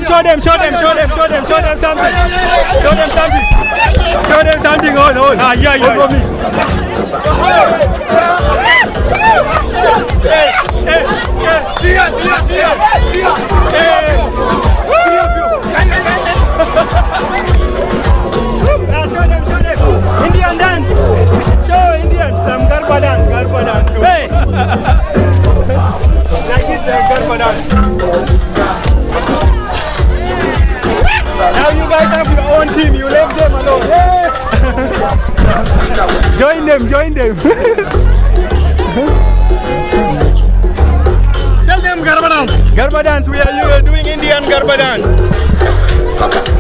Show them something. Show them something. Hold. Ah, yeah. See ya. Show them. Indian dance. Show Indian some garba dance. Hey. Like this, garba dance. Now you guys have your own team. You left them alone. Hey. Join them. Tell them garba dance. We are doing Indian garba dance.